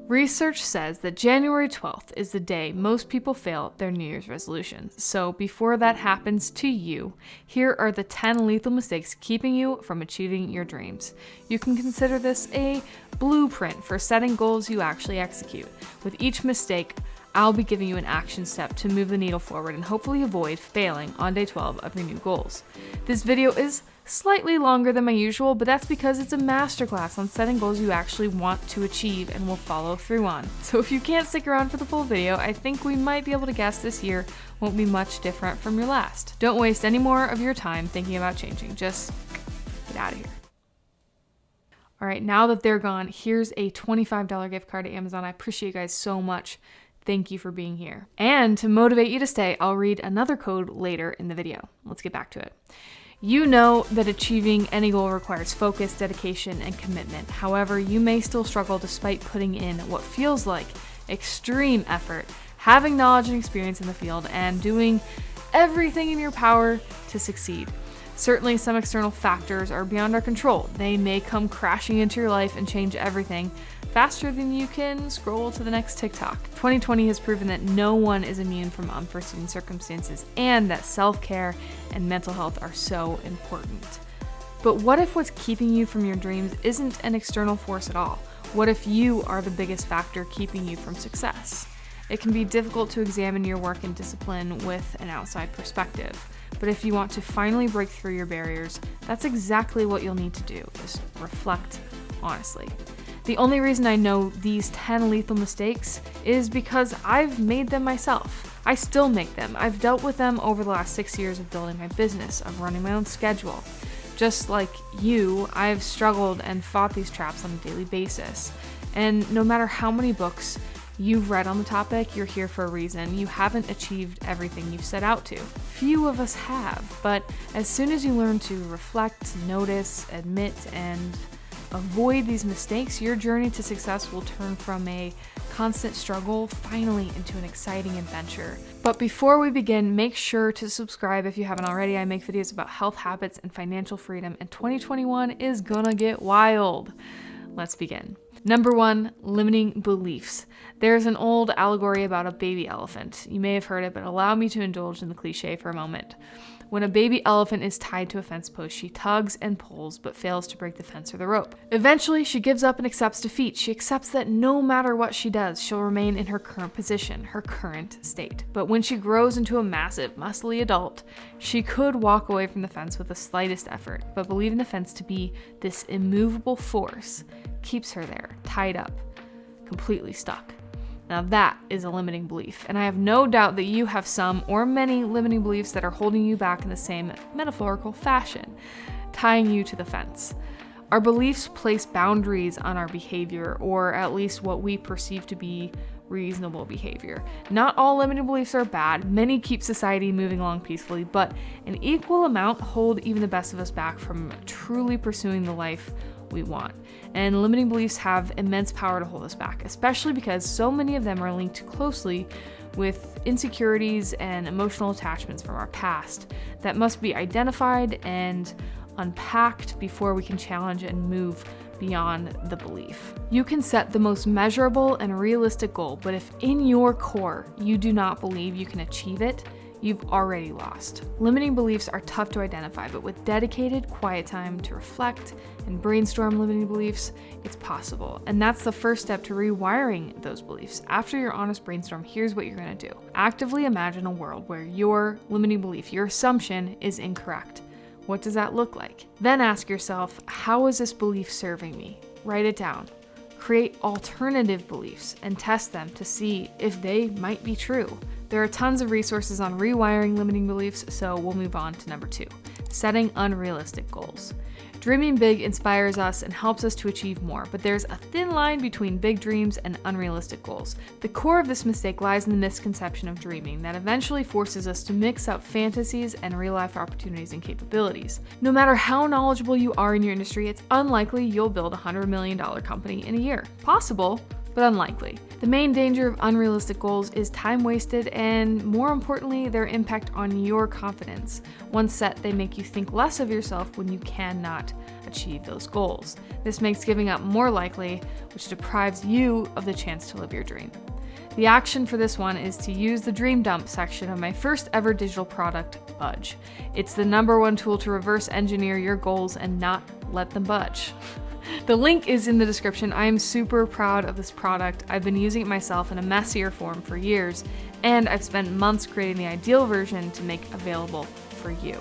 Research says that January 12th is the day most people fail their New Year's resolutions. So before that happens to you, here are the 10 lethal mistakes keeping you from achieving your dreams. You can consider this a blueprint for setting goals you actually execute. With each mistake, I'll be giving you an action step to move the needle forward and hopefully avoid failing on day 12 of your new goals. This video is slightly longer than my usual, but that's because it's a masterclass on setting goals you actually want to achieve and will follow through on. So if you can't stick around for the full video, I think we might be able to guess this year won't be much different from your last. Don't waste any more of your time thinking about changing. Just get out of here. All right, now that they're gone, here's a $25 gift card to Amazon. I appreciate you guys so much. Thank you for being here. And to motivate you to stay, I'll read another code later in the video. Let's get back to it. You know that achieving any goal requires focus, dedication, and commitment. However, you may still struggle despite putting in what feels like extreme effort, having knowledge and experience in the field, and doing everything in your power to succeed. Certainly, some external factors are beyond our control. They may come crashing into your life and change everything faster than you can scroll to the next TikTok. 2020 has proven that no one is immune from unforeseen circumstances and that self-care and mental health are so important. But what if what's keeping you from your dreams isn't an external force at all? What if you are the biggest factor keeping you from success? It can be difficult to examine your work and discipline with an outside perspective. But if you want to finally break through your barriers, that's exactly what you'll need to do, is reflect honestly. The only reason I know these 10 lethal mistakes is because I've made them myself. I still make them. I've dealt with them over the last 6 years of building my business, of running my own schedule. Just like you, I've struggled and fought these traps on a daily basis. And no matter how many books you've read on the topic, you're here for a reason. You haven't achieved everything you've set out to. Few of us have, but as soon as you learn to reflect, notice, admit, and avoid these mistakes, your journey to success will turn from a constant struggle finally into an exciting adventure. But before we begin, make sure to subscribe if you haven't already. I make videos about health habits and financial freedom, and 2021 is gonna get wild. Let's begin. Number 1, limiting beliefs. There's an old allegory about a baby elephant. You may have heard it, but allow me to indulge in the cliche for a moment. When a baby elephant is tied to a fence post, she tugs and pulls, but fails to break the fence or the rope. Eventually, she gives up and accepts defeat. She accepts that no matter what she does, she'll remain in her current position, her current state. But when she grows into a massive, muscly adult, she could walk away from the fence with the slightest effort, but believing the fence to be this immovable force keeps her there, tied up, completely stuck. Now that is a limiting belief, and I have no doubt that you have some or many limiting beliefs that are holding you back in the same metaphorical fashion, tying you to the fence. Our beliefs place boundaries on our behavior, or at least what we perceive to be reasonable behavior. Not all limiting beliefs are bad. Many keep society moving along peacefully, but an equal amount hold even the best of us back from truly pursuing the life we want. And limiting beliefs have immense power to hold us back, especially because so many of them are linked closely with insecurities and emotional attachments from our past that must be identified and unpacked before we can challenge and move beyond the belief. You can set the most measurable and realistic goal, but if in your core you do not believe you can achieve it, you've already lost. Limiting beliefs are tough to identify, but with dedicated, quiet time to reflect and brainstorm limiting beliefs, it's possible. And that's the first step to rewiring those beliefs. After your honest brainstorm, here's what you're gonna do. Actively imagine a world where your limiting belief, your assumption, is incorrect. What does that look like? Then ask yourself, how is this belief serving me? Write it down. Create alternative beliefs and test them to see if they might be true. There are tons of resources on rewiring limiting beliefs, so we'll move on to number 2, setting unrealistic goals. Dreaming big inspires us and helps us to achieve more, but there's a thin line between big dreams and unrealistic goals. The core of this mistake lies in the misconception of dreaming that eventually forces us to mix up fantasies and real-life opportunities and capabilities. No matter how knowledgeable you are in your industry, it's unlikely you'll build a $100 million company in a year. Possible, but unlikely. The main danger of unrealistic goals is time wasted and, more importantly, their impact on your confidence. Once set, they make you think less of yourself when you cannot achieve those goals. This makes giving up more likely, which deprives you of the chance to live your dream. The action for this one is to use the dream dump section of my first ever digital product, Budge. It's the #1 tool to reverse engineer your goals and not let them budge. The link is in the description. I am super proud of this product. I've been using it myself in a messier form for years, and I've spent months creating the ideal version to make available for you.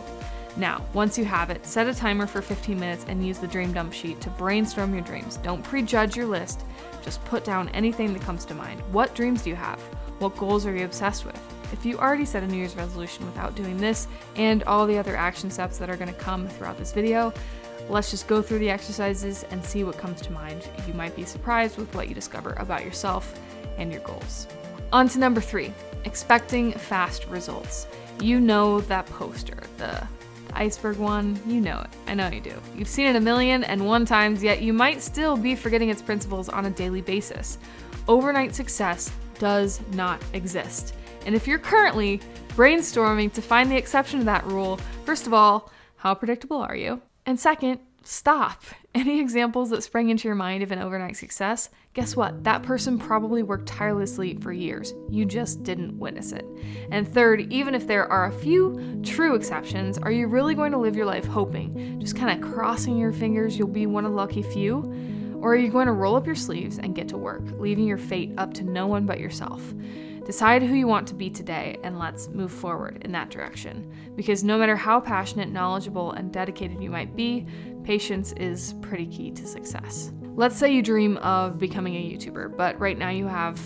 Now, once you have it, set a timer for 15 minutes and use the dream dump sheet to brainstorm your dreams. Don't prejudge your list. Just put down anything that comes to mind. What dreams do you have? What goals are you obsessed with? If you already set a New Year's resolution without doing this and all the other action steps that are going to come throughout this video, let's just go through the exercises and see what comes to mind. You might be surprised with what you discover about yourself and your goals. On to number 3, expecting fast results. You know that poster, the iceberg one, you know it. I know you do. You've seen it 1,000,001 times, yet you might still be forgetting its principles on a daily basis. Overnight success does not exist. And if you're currently brainstorming to find the exception to that rule, first of all, how predictable are you? And second, stop. Any examples that sprang into your mind of an overnight success? Guess what? That person probably worked tirelessly for years. You just didn't witness it. And third, even if there are a few true exceptions, are you really going to live your life hoping, just kind of crossing your fingers you'll be one of the lucky few? Or are you going to roll up your sleeves and get to work, leaving your fate up to no one but yourself? Decide who you want to be today, and let's move forward in that direction. Because no matter how passionate, knowledgeable, and dedicated you might be, patience is pretty key to success. Let's say you dream of becoming a YouTuber, but right now you have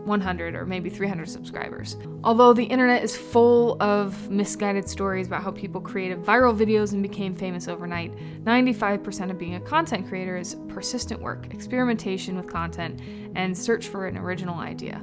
100 or maybe 300 subscribers. Although the internet is full of misguided stories about how people created viral videos and became famous overnight, 95% of being a content creator is persistent work, experimentation with content, and search for an original idea.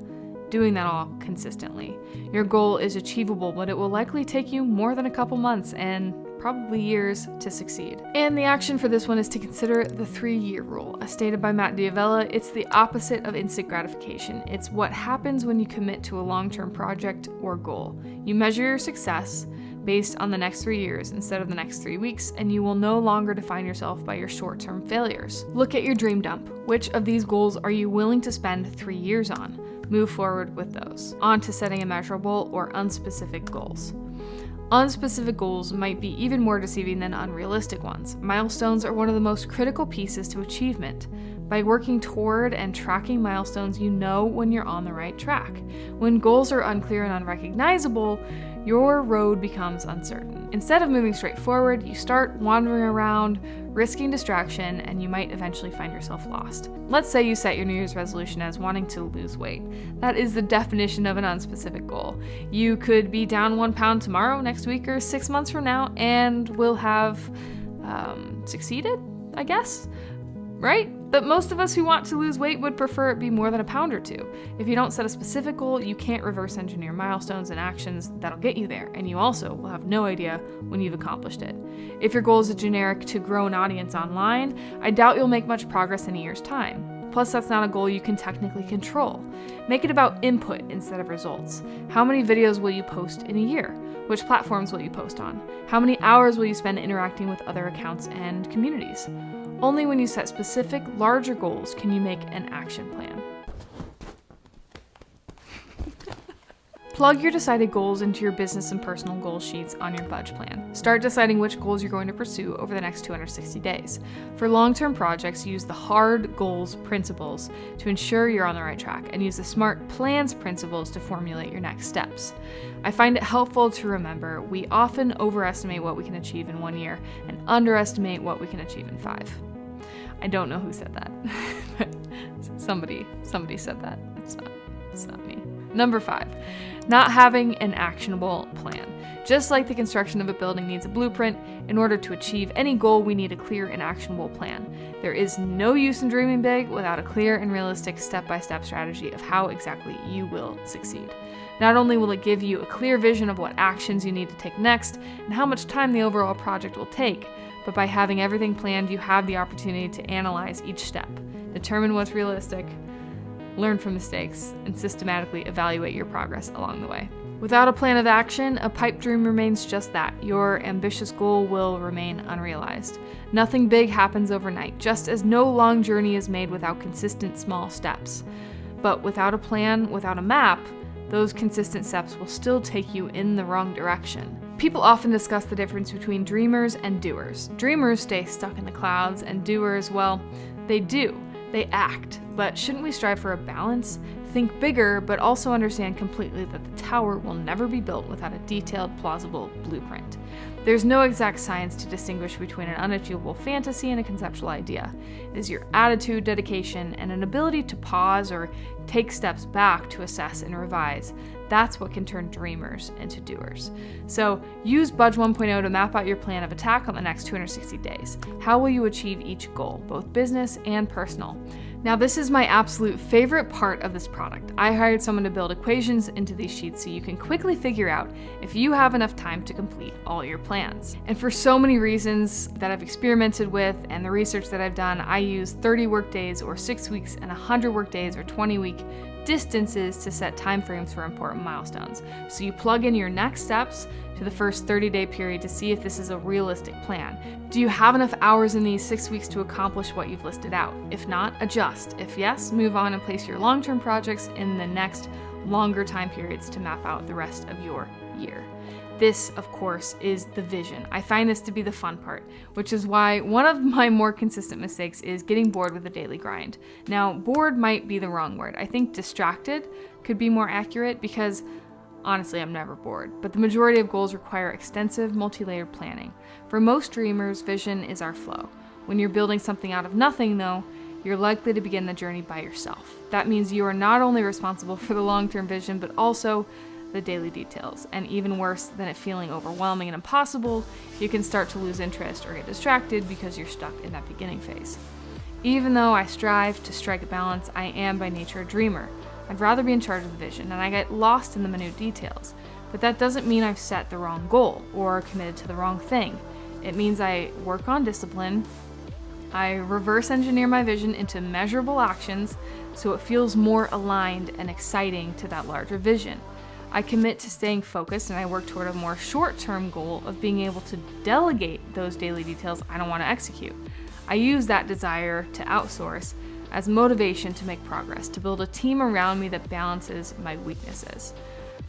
Doing that all consistently. Your goal is achievable, but it will likely take you more than a couple months and probably years to succeed. And the action for this one is to consider the 3-year rule. As stated by Matt D'Avella, it's the opposite of instant gratification. It's what happens when you commit to a long-term project or goal. You measure your success based on the next 3 years instead of the next 3 weeks, and you will no longer define yourself by your short-term failures. Look at your dream dump. Which of these goals are you willing to spend 3 years on? Move forward with those. On to setting immeasurable or unspecific goals. Unspecific goals might be even more deceiving than unrealistic ones. Milestones are one of the most critical pieces to achievement. By working toward and tracking milestones, you know when you're on the right track. When goals are unclear and unrecognizable, your road becomes uncertain. Instead of moving straight forward, you start wandering around, risking distraction, and you might eventually find yourself lost. Let's say you set your New Year's resolution as wanting to lose weight. That is the definition of an unspecific goal. You could be down 1 pound tomorrow, next week, or 6 months from now, and will have succeeded, I guess, right? But most of us who want to lose weight would prefer it be more than 1 pound or 2. If you don't set a specific goal, you can't reverse engineer milestones and actions that'll get you there, and you also will have no idea when you've accomplished it. If your goal is a generic to grow an audience online, I doubt you'll make much progress in a year's time. Plus, that's not a goal you can technically control. Make it about input instead of results. How many videos will you post in a year? Which platforms will you post on? How many hours will you spend interacting with other accounts and communities? Only when you set specific, larger goals can you make an action plan. Plug your decided goals into your business and personal goal sheets on your Budge plan. Start deciding which goals you're going to pursue over the next 260 days. For long-term projects, use the hard goals principles to ensure you're on the right track, and use the smart plans principles to formulate your next steps. I find it helpful to remember we often overestimate what we can achieve in 1 year and underestimate what we can achieve in 5. I don't know who said that, but somebody said that. It's not me. Number 5, not having an actionable plan. Just like the construction of a building needs a blueprint, in order to achieve any goal, we need a clear and actionable plan. There is no use in dreaming big without a clear and realistic step-by-step strategy of how exactly you will succeed. Not only will it give you a clear vision of what actions you need to take next and how much time the overall project will take, but by having everything planned, you have the opportunity to analyze each step, determine what's realistic, learn from mistakes, and systematically evaluate your progress along the way. Without a plan of action, a pipe dream remains just that. Your ambitious goal will remain unrealized. Nothing big happens overnight, just as no long journey is made without consistent small steps. But without a plan, without a map, those consistent steps will still take you in the wrong direction. People often discuss the difference between dreamers and doers. Dreamers stay stuck in the clouds, and doers, well, they do. They act. But shouldn't we strive for a balance? Think bigger, but also understand completely that the tower will never be built without a detailed, plausible blueprint. There's no exact science to distinguish between an unachievable fantasy and a conceptual idea. It is your attitude, dedication, and an ability to pause or take steps back to assess and revise. That's what can turn dreamers into doers. So use Budge 1.0 to map out your plan of attack on the next 260 days. How will you achieve each goal, both business and personal? Now, this is my absolute favorite part of this product. I hired someone to build equations into these sheets so you can quickly figure out if you have enough time to complete all your plans. And for so many reasons that I've experimented with and the research that I've done, I use 30 work days or 6 weeks and 100 work days or 20-week distances to set timeframes for important milestones. So you plug in your next steps to the first 30-day period to see if this is a realistic plan. Do you have enough hours in these 6 weeks to accomplish what you've listed out? If not, adjust. If yes, move on and place your long-term projects in the next longer time periods to map out the rest of your year. This, of course, is the vision. I find this to be the fun part, which is why one of my more consistent mistakes is getting bored with the daily grind. Now, bored might be the wrong word. I think distracted could be more accurate because honestly, I'm never bored, but the majority of goals require extensive, multi-layered planning. For most dreamers, vision is our flow. When you're building something out of nothing, though, you're likely to begin the journey by yourself. That means you are not only responsible for the long-term vision, but also the daily details. And even worse than it feeling overwhelming and impossible, you can start to lose interest or get distracted because you're stuck in that beginning phase. Even though I strive to strike a balance, I am by nature a dreamer. I'd rather be in charge of the vision, and I get lost in the minute details. But that doesn't mean I've set the wrong goal or committed to the wrong thing. It means I work on discipline, I reverse engineer my vision into measurable actions so it feels more aligned and exciting to that larger vision. I commit to staying focused, and I work toward a more short-term goal of being able to delegate those daily details I don't want to execute. I use that desire to outsource as motivation to make progress, to build a team around me that balances my weaknesses.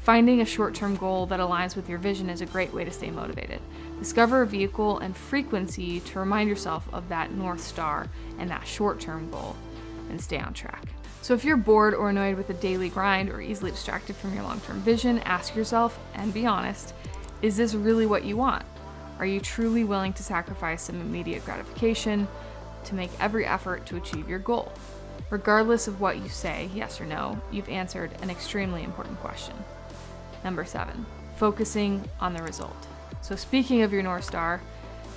Finding a short-term goal that aligns with your vision is a great way to stay motivated. Discover a vehicle and frequency to remind yourself of that North Star and that short-term goal, and stay on track. So if you're bored or annoyed with the daily grind or easily distracted from your long-term vision, ask yourself, and be honest, is this really what you want? Are you truly willing to sacrifice some immediate gratification to make every effort to achieve your goal? Regardless of what you say, yes or no, you've answered an extremely important question. Number 7, focusing on the result. So speaking of your North Star,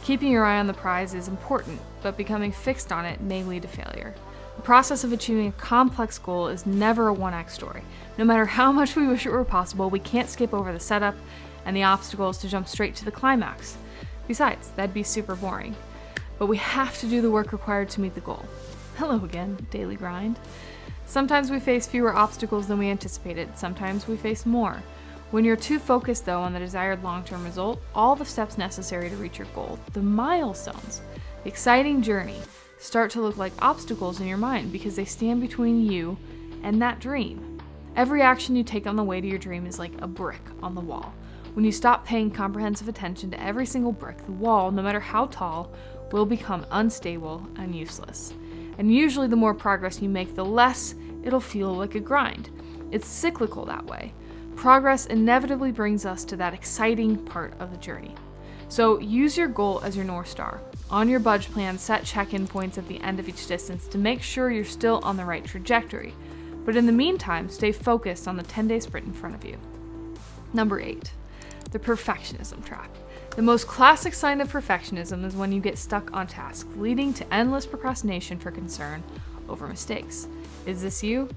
keeping your eye on the prize is important, but becoming fixed on it may lead to failure. The process of achieving a complex goal is never a one-act story. No matter how much we wish it were possible, we can't skip over the setup and the obstacles to jump straight to the climax. Besides, that'd be super boring. But we have to do the work required to meet the goal. Hello again, daily grind. Sometimes we face fewer obstacles than we anticipated. Sometimes we face more. When you're too focused, though, on the desired long-term result, all the steps necessary to reach your goal, the milestones, the exciting journey, start to look like obstacles in your mind because they stand between you and that dream. Every action you take on the way to your dream is like a brick on the wall. When you stop paying comprehensive attention to every single brick, the wall, no matter how tall, will become unstable and useless. And usually the more progress you make, the less it'll feel like a grind. It's cyclical that way. Progress inevitably brings us to that exciting part of the journey. So use your goal as your North Star. On your budge plan, set check-in points at the end of each distance to make sure you're still on the right trajectory. But in the meantime, stay focused on the 10-day sprint in front of you. Number 8, the perfectionism trap. The most classic sign of perfectionism is when you get stuck on tasks, leading to endless procrastination for concern over mistakes. Is this you?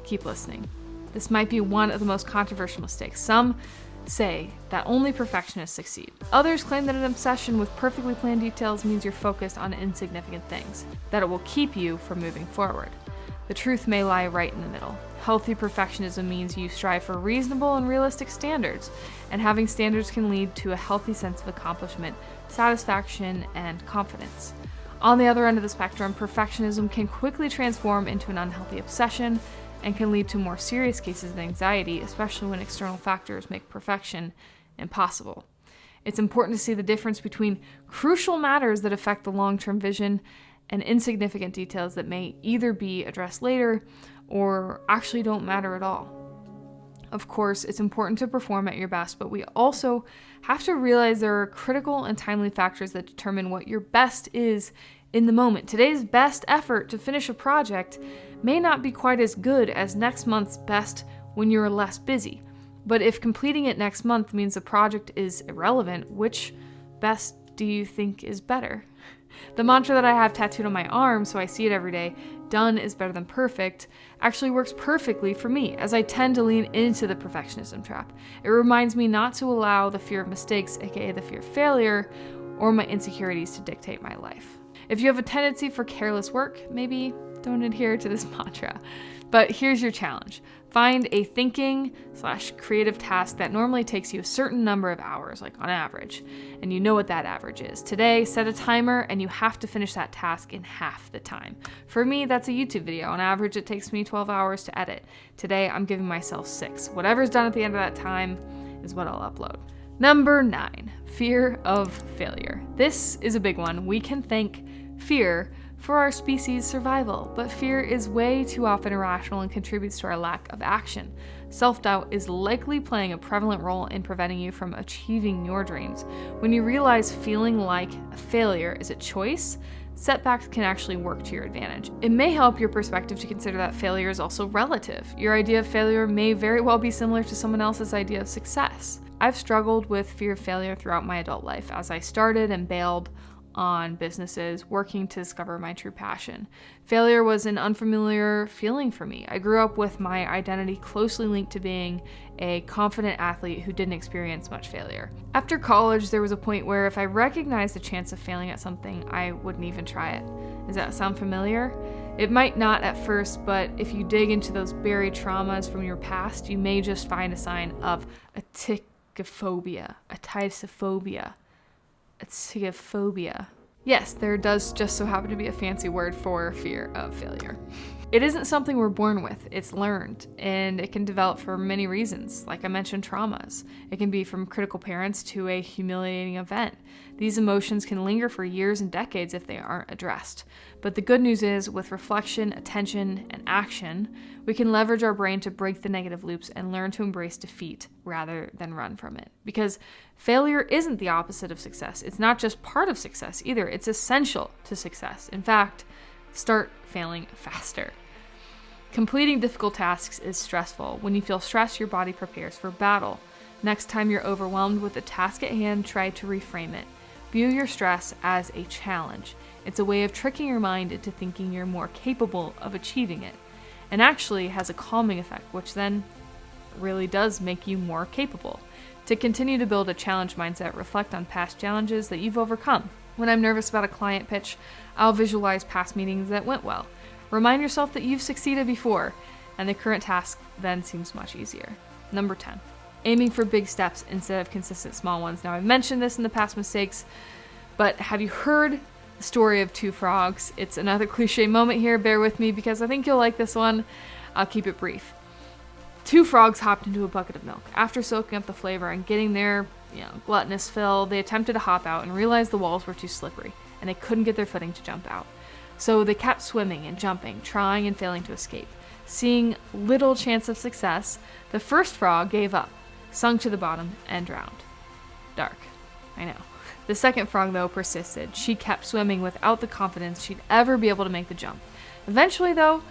Keep listening. This might be one of the most controversial mistakes. Some say that only perfectionists succeed. Others claim that an obsession with perfectly planned details means you're focused on insignificant things, that it will keep you from moving forward. The truth may lie right in the middle. Healthy perfectionism means you strive for reasonable and realistic standards, and having standards can lead to a healthy sense of accomplishment, satisfaction, and confidence. On the other end of the spectrum, perfectionism can quickly transform into an unhealthy obsession and can lead to more serious cases of anxiety, especially when external factors make perfection impossible. It's important to see the difference between crucial matters that affect the long-term vision and insignificant details that may either be addressed later or actually don't matter at all. Of course, it's important to perform at your best, but we also have to realize there are critical and timely factors that determine what your best is in the moment. Today's best effort to finish a project may not be quite as good as next month's best when you're less busy. But if completing it next month means the project is irrelevant, which best do you think is better? The mantra that I have tattooed on my arm, so I see it every day, done is better than perfect, actually works perfectly for me, as I tend to lean into the perfectionism trap. It reminds me not to allow the fear of mistakes, aka the fear of failure, or my insecurities to dictate my life. If you have a tendency for careless work, maybe don't adhere to this mantra. But here's your challenge. Find a thinking/creative task that normally takes you a certain number of hours, like on average, and you know what that average is. Today, set a timer and you have to finish that task in half the time. For me, that's a YouTube video. On average, it takes me 12 hours to edit. Today, I'm giving myself 6. Whatever's done at the end of that time is what I'll upload. Number 9, fear of failure. This is a big one. We can thank fear for our species' survival, but fear is way too often irrational and contributes to our lack of action. Self-doubt is likely playing a prevalent role in preventing you from achieving your dreams. When you realize feeling like a failure is a choice, setbacks can actually work to your advantage. It may help your perspective to consider that failure is also relative. Your idea of failure may very well be similar to someone else's idea of success. I've struggled with fear of failure throughout my adult life as I started and bailed on businesses, working to discover my true passion. Failure was an unfamiliar feeling for me. I grew up with my identity closely linked to being a confident athlete who didn't experience much failure. After college, there was a point where if I recognized the chance of failing at something, I wouldn't even try it. Does that sound familiar? It might not at first, but if you dig into those buried traumas from your past, you may just find a sign of aticophobia. Yes, there does just so happen to be a fancy word for fear of failure. It isn't something we're born with, it's learned, and it can develop for many reasons. Like I mentioned, traumas. It can be from critical parents to a humiliating event. These emotions can linger for years and decades if they aren't addressed. But the good news is, with reflection, attention, and action, we can leverage our brain to break the negative loops and learn to embrace defeat rather than run from it. Because failure isn't the opposite of success. It's not just part of success either. It's essential to success. In fact, start failing faster. Completing difficult tasks is stressful. When you feel stressed, your body prepares for battle. Next time you're overwhelmed with a task at hand, try to reframe it. View your stress as a challenge. It's a way of tricking your mind into thinking you're more capable of achieving it, and actually has a calming effect, which then really does make you more capable. To continue to build a challenge mindset, reflect on past challenges that you've overcome. When I'm nervous about a client pitch, I'll visualize past meetings that went well. Remind yourself that you've succeeded before, and the current task then seems much easier. Number 10, aiming for big steps instead of consistent small ones. Now, I've mentioned this in the past mistakes, but have you heard the story of 2 frogs? It's another cliche moment here. Bear with me because I think you'll like this one. I'll keep it brief. 2 frogs hopped into a bucket of milk. After soaking up the flavor and getting their gluttonous fill, they attempted to hop out and realized the walls were too slippery and they couldn't get their footing to jump out. So they kept swimming and jumping, trying and failing to escape. Seeing little chance of success, the first frog gave up, sunk to the bottom, and drowned. Dark, I know. The second frog, though, persisted. She kept swimming without the confidence she'd ever be able to make the jump. Eventually, though,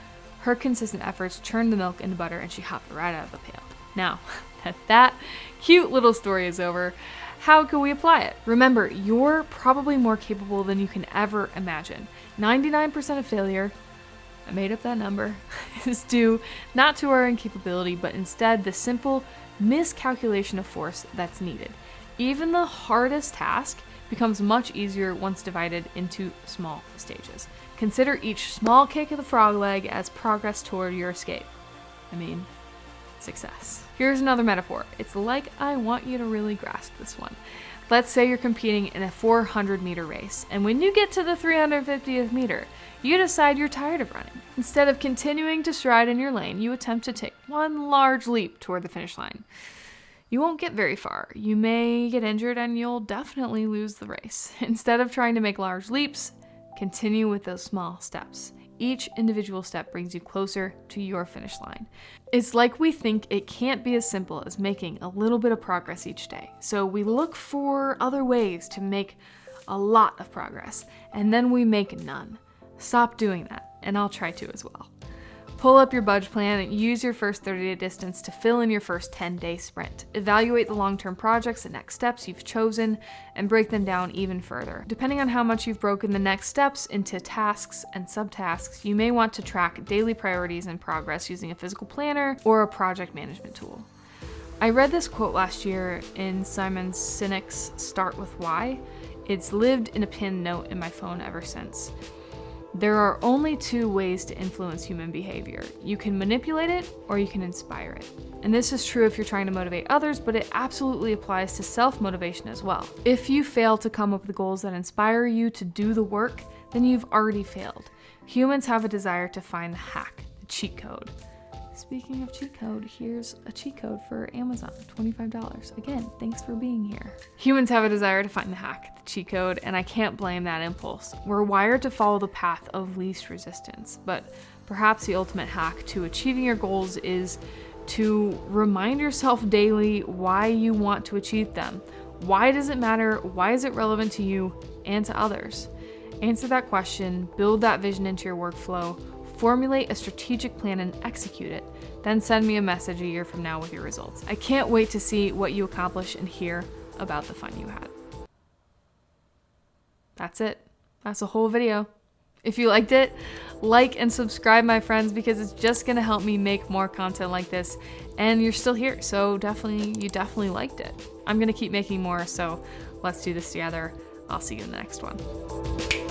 her consistent efforts turned the milk into butter and she hopped right out of the pail. Now, that cute little story is over, how can we apply it? Remember, you're probably more capable than you can ever imagine. 99% of failure, I made up that number, is due not to our incapability, but instead the simple miscalculation of force that's needed. Even the hardest task becomes much easier once divided into small stages. Consider each small kick of the frog leg as progress toward your escape. Success. Here's another metaphor. It's like I want you to really grasp this one. Let's say you're competing in a 400-meter race, and when you get to the 350th meter, you decide you're tired of running. Instead of continuing to stride in your lane, you attempt to take one large leap toward the finish line. You won't get very far. You may get injured and you'll definitely lose the race. Instead of trying to make large leaps, continue with those small steps. Each individual step brings you closer to your finish line. It's like we think it can't be as simple as making a little bit of progress each day. So we look for other ways to make a lot of progress, and then we make none. Stop doing that, and I'll try to as well. Pull up your budge plan and use your first 30-day distance to fill in your first 10-day sprint. Evaluate the long-term projects and next steps you've chosen and break them down even further. Depending on how much you've broken the next steps into tasks and subtasks, you may want to track daily priorities and progress using a physical planner or a project management tool. I read this quote last year in Simon Sinek's Start With Why. It's lived in a pinned note in my phone ever since. There are only two ways to influence human behavior. You can manipulate it or you can inspire it. And this is true if you're trying to motivate others, but it absolutely applies to self-motivation as well. If you fail to come up with goals that inspire you to do the work, then you've already failed. Humans have a desire to find the hack, the cheat code. Speaking of cheat code, here's a cheat code for Amazon, $25. Again, thanks for being here. Humans have a desire to find the hack, the cheat code, and I can't blame that impulse. We're wired to follow the path of least resistance, but perhaps the ultimate hack to achieving your goals is to remind yourself daily why you want to achieve them. Why does it matter? Why is it relevant to you and to others? Answer that question, build that vision into your workflow, formulate a strategic plan and execute it. Then send me a message a year from now with your results. I can't wait to see what you accomplish and hear about the fun you had. That's it. That's the whole video. If you liked it, like and subscribe, my friends, because it's just gonna help me make more content like this. And you're still here, so you definitely liked it. I'm gonna keep making more, so let's do this together. I'll see you in the next one.